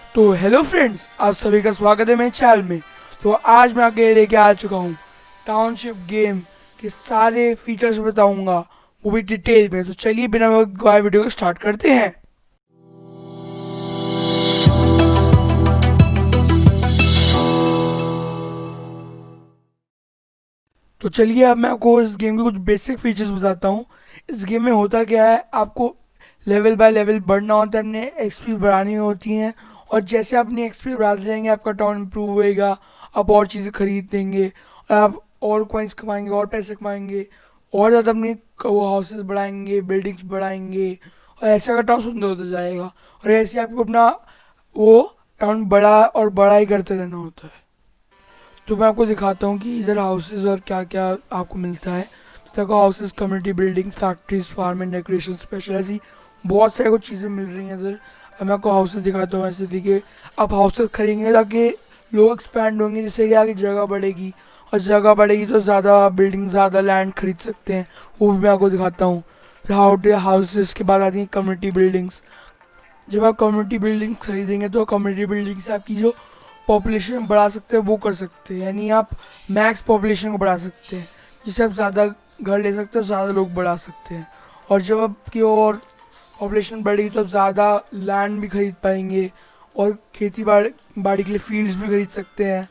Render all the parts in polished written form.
तो hello friends, आप सभी का स्वागत है मेरे चैनल में। तो आज मैं आगे लेके आ चुका हूँ टाउनशिप गेम के सारे फीचर्स बताऊंगा, वो भी डिटेल में। तो चलिए बिना वक्त गवाए वीडियो को स्टार्ट करते हैं। तो चलिए अब मैं आपको इस गेम के कुछ बेसिक फीचर्स बताता हूँ। इस गेम में होता क्या है, आपको लेवल बाय लेवल बढ़ना होता है, अपने एक्सपी बढ़ानी होती हैं। और जैसे आप अपनी एक्सपी बढ़ाते जाएंगे आपका टाउन इम्प्रूव होएगा, आप और चीज़ें खरीद देंगे और आप और कॉइन्स कमाएंगे और पैसे कमाएंगे और ज़्यादा अपनी वो हाउसेस बढ़ाएंगे, बिल्डिंग्स बढ़ाएंगे और ऐसे का टाउन सुंदर होता जाएगा। और ऐसे आपको अपना वो टाउन बड़ा और बड़ा ही करते रहना होता है। तो मैं आपको दिखाता हूँ कि इधर हाउसेज और क्या क्या आपको मिलता है। तो देखो, houses, community buildings, factories, farm and decoration special, ऐसी बहुत सारी कुछ चीज़ें मिल रही हैं इधर। अब मैं आपको हाउसेज दिखाता हूँ। ऐसे देखिए, आप हाउसेज खरीदेंगे ताकि लोग एक्सपैंड होंगे, जिससे कि आगे जगह बढ़ेगी और जगह बढ़ेगी तो ज़्यादा बिल्डिंग, ज़्यादा लैंड खरीद सकते हैं। वो भी मैं आपको दिखाता हूँ। हाउसेज के बाद आती हैं कम्युनिटी बिल्डिंग्स। जब आप कम्युनिटी बिल्डिंग खरीदेंगे तो कम्युनिटी बिल्डिंग से आपकी जो पॉपुलेशन बढ़ा सकते हैं वो कर सकते हैं, यानी आप मैक्स पॉपुलेशन को बढ़ा सकते हैं, जिससे आप ज़्यादा घर ले सकते हो, ज़्यादा लोग बढ़ा सकते हैं। और जब आपकी और पॉपुलेशन बढ़ेगी तो आप ज़्यादा लैंड भी खरीद पाएंगे और खेती बाड़ी के लिए फील्ड्स भी खरीद सकते हैं।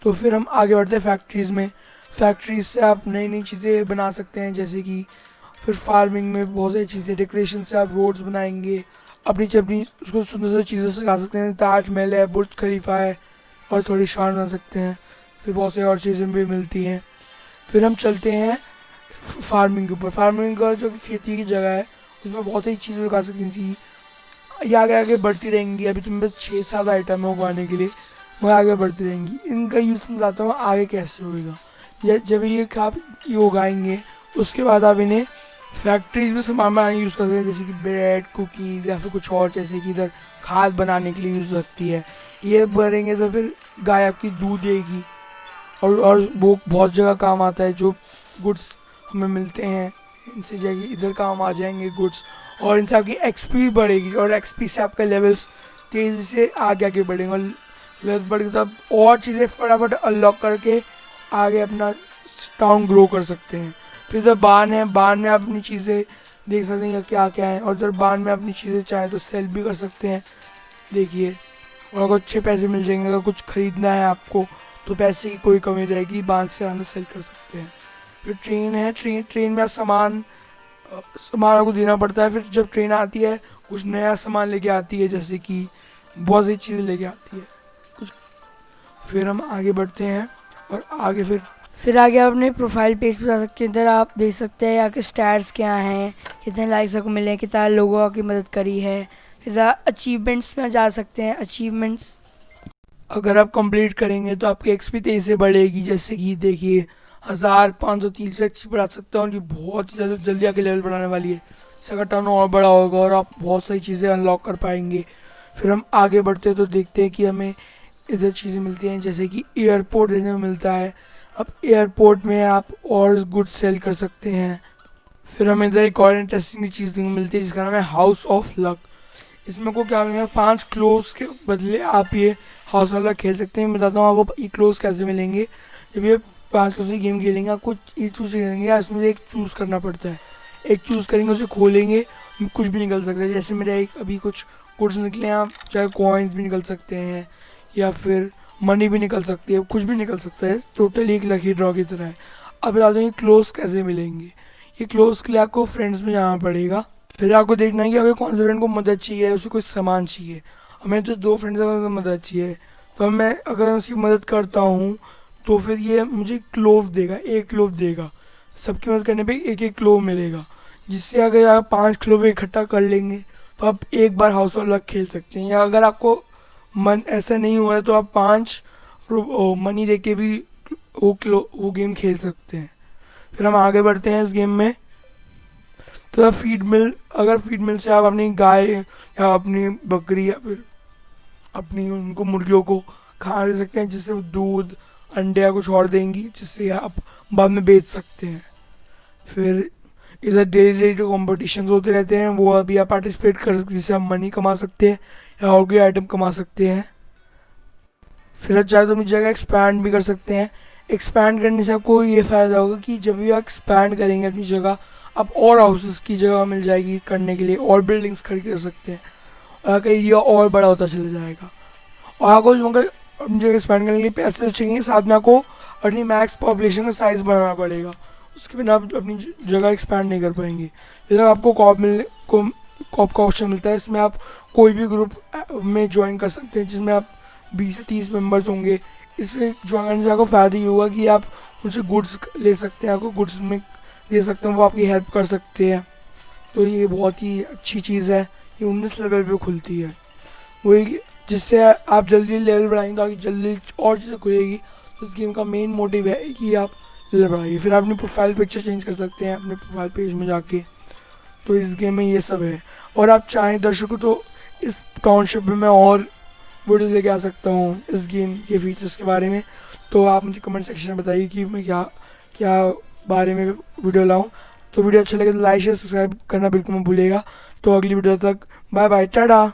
तो फिर हम आगे बढ़ते हैं फैक्ट्रीज़ में। फैक्ट्रीज से आप नई नई चीज़ें बना सकते हैं, जैसे कि फिर फार्मिंग में बहुत सारी चीज़ें, डेकोरेशन से आप रोड्स बनाएंगे, अपनी अपनी उसको सुंदर सुंदर चीज़ों से खा सकते हैं। ताजमहल है, बुर्ज खलीफा है और थोड़ी शान बना सकते हैं। फिर बहुत सारी और चीज़ें भी मिलती हैं। फिर हम चलते हैं फार्मिंग के ऊपर। फार्मिंग का जो खेती की जगह है उसमें बहुत सारी चीज़ें उगा सकती थी, ये आगे आगे बढ़ती रहेंगी। अभी तो मेरे पास 6-7 आइटम है उगाने के लिए, वो आगे बढ़ती रहेंगी। इनका यूज़ मैं बताता हूँ आगे कैसे होएगा। जब ये आप ये उगाएंगे उसके बाद आप इन्हें फैक्ट्रीज में सामान बनाने यूज़ करते हैं, जैसे कि ब्रेड, कुकीज़ या फिर कुछ और, जैसे कि इधर खाद बनाने के लिए यूज़ होती है। ये भरेंगे तो फिर गाय आपकी दूध देगी और वो बहुत जगह काम आता है। जो गुड्स हमें मिलते हैं इनसे जगह इधर काम आ जाएंगे गुड्स, और इनसे आपकी एक्सपी बढ़ेगी और एक्सपी से आपका लेवल्स तेज़ी से आगे आगे बढ़ेंगे। और लेवल्स बढ़ेंगे तो आप और चीज़ें फटाफट अनलॉक करके आगे अपना टाउन ग्रो कर सकते हैं। फिर इधर बान है, बान में आप अपनी चीज़ें देख सकते हैं क्या क्या है, और इधर बान में अपनी चीज़ें चाहें तो सेल भी कर सकते हैं। देखिए, और अगर अच्छे पैसे मिल जाएंगे, अगर कुछ ख़रीदना है आपको तो पैसे की कोई कमी रहेगी, बांध से आना सेल कर सकते हैं। फिर ट्रेन है, ट्रेन में आप सामान आपको देना पड़ता है। फिर जब ट्रेन आती है कुछ नया सामान लेके आती है, जैसे कि बहुत सी चीज़ें लेके आती है कुछ। फिर हम आगे बढ़ते हैं और आगे फिर आगे आप अपने प्रोफाइल पेज पर जा सकते हैं। इधर आप देख सकते हैं यहाँ के स्टैट्स क्या हैं, कितने लाइक्स आपको मिले हैं, कितना लोगों की मदद करी है। फिर अचीवमेंट्स में जा सकते हैं। अचीवमेंट्स अगर आप कंप्लीट करेंगे तो आपकी एक्सपी तेज़ी से बढ़ेगी, जैसे कि देखिए 1530 एक्सपी बढ़ा सकते हैं, और ये बहुत ही ज़्यादा जल्दी आके लेवल बढ़ाने वाली है। इसका टर्न और बड़ा होगा और आप बहुत सारी चीज़ें अनलॉक कर पाएंगे। फिर हम आगे बढ़ते हैं तो देखते हैं कि हमें इधर चीज़ें मिलती हैं, जैसे कि एयरपोर्ट देखने को मिलता है। अब एयरपोर्ट में आप और गुड्स सेल कर सकते हैं। फिर हमें इधर एक और इंटरेस्टिंग चीज़ मिलती है जिसका नाम है हाउस ऑफ लक। इसमें को क्या मिलेगा, 5 क्लोज के बदले आप ये हाउस ऑफ लक खेल सकते हैं। मैं बताता हूँ आपको ये क्लोज कैसे मिलेंगे। जब ये 5 क्लोज की गेम खेलेंगे आपको ये चूज़ करेंगे, इसमें से एक चूज़ करना पड़ता है। एक चूज़ करेंगे, उसे खोलेंगे, कुछ भी निकल सकता है। जैसे मेरा एक अभी कुछ गुड्स निकले हैं, आप चाहे कॉइन्स भी निकल सकते हैं या फिर मनी भी निकल सकती है, कुछ भी निकल सकता है। टोटली एक लकी ड्रॉ की तरह है। अब बता दूँ ये क्लोज कैसे मिलेंगे। ये क्लोज के लिए आपको फ्रेंड्स में जाना पड़ेगा। फिर आपको देखना है कि अगर कौन से फ्रेंड को मदद चाहिए, उसे कुछ सामान चाहिए। हमें तो 2 फ्रेंड्स को मदद चाहिए, तो मैं अगर उसकी मदद करता हूँ तो फिर ये मुझे क्लोव देगा, एक क्लोव देगा। सबकी मदद करने पे एक एक क्लोव मिलेगा, जिससे अगर आप 5 क्लोव इकट्ठा कर लेंगे तो आप एक बार हाउस ऑफ लक खेल सकते हैं। या अगर आपको मन ऐसा नहीं हुआ है तो आप 5 मनी दे के भी वो गेम खेल सकते हैं। फिर हम आगे बढ़ते हैं इस गेम में। तो फीड मिल, अगर फीड मिल से आप अपनी गाय या अपनी बकरी या फिर अपनी उनको मुर्गियों को खा दे सकते हैं, जिससे वो दूध, अंडे या कुछ और देंगी, जिससे आप बाद में बेच सकते हैं। फिर इधर डेली डेली कॉम्पिटिशन होते रहते हैं, वो अभी आप पार्टिसिपेट कर सकते हैं, जिससे आप मनी कमा सकते हैं या और कोई आइटम कमा सकते हैं। फिर आप चाहे तो अपनी जगह एक्सपैंड भी कर सकते हैं। एक्सपैंड करने से आपको ये फ़ायदा होगा कि जब भी आप एक्सपैंड करेंगे अपनी जगह, आप और हाउसेस की जगह मिल जाएगी करने के लिए, और बिल्डिंग्स खड़ी कर सकते हैं, और आपका एरिया और बड़ा होता चला जाएगा। और आपको मगर अपनी जगह एक्सपैंड करने के लिए पैसे तो चाहिए, साथ में आपको अपनी मैक्स पॉपुलेशन का साइज़ बढ़ाना पड़ेगा, उसके बिना आप अपनी जगह एक्सपैंड नहीं कर पाएंगे। जैसे आपको कॉप का ऑप्शन मिलता है, इसमें आप कोई भी ग्रुप में ज्वाइन कर सकते हैं जिसमें आप 20 से 30 मेंबर्स होंगे। इससे ज्वाइन करने से आपको फ़ायदा ये होगा कि आप उनसे गुड्स ले सकते हैं, आपको गुड्स में दे सकते हैं, वो आपकी हेल्प कर सकते हैं। तो ये बहुत ही अच्छी चीज़ है, ये 19 लेवल पे खुलती है, वही जिससे आप जल्दी लेवल बढ़ाएंगे ताकि जल्दी और चीज़ें खुलेगी। तो इस गेम का मेन मोटिव है कि आप लेवल बढ़ाइए। फिर आप अपनी प्रोफाइल पिक्चर चेंज कर सकते हैं अपने प्रोफाइल पेज में जाके। तो इस गेम में ये सब है। और आप चाहें दर्शकों तो इस टाउनशिप में मैं और वीडियो लेके आ सकता हूँ इस गेम के फीचर्स के बारे में। तो आप मुझे कमेंट सेक्शन में बताइए कि मैं क्या क्या बारे में वीडियो लाऊँ। तो वीडियो अच्छा लगे तो लाइक शेयर सब्सक्राइब करना बिल्कुल मत भूलिएगा। तो अगली वीडियो तक बाय बाय, टाटा।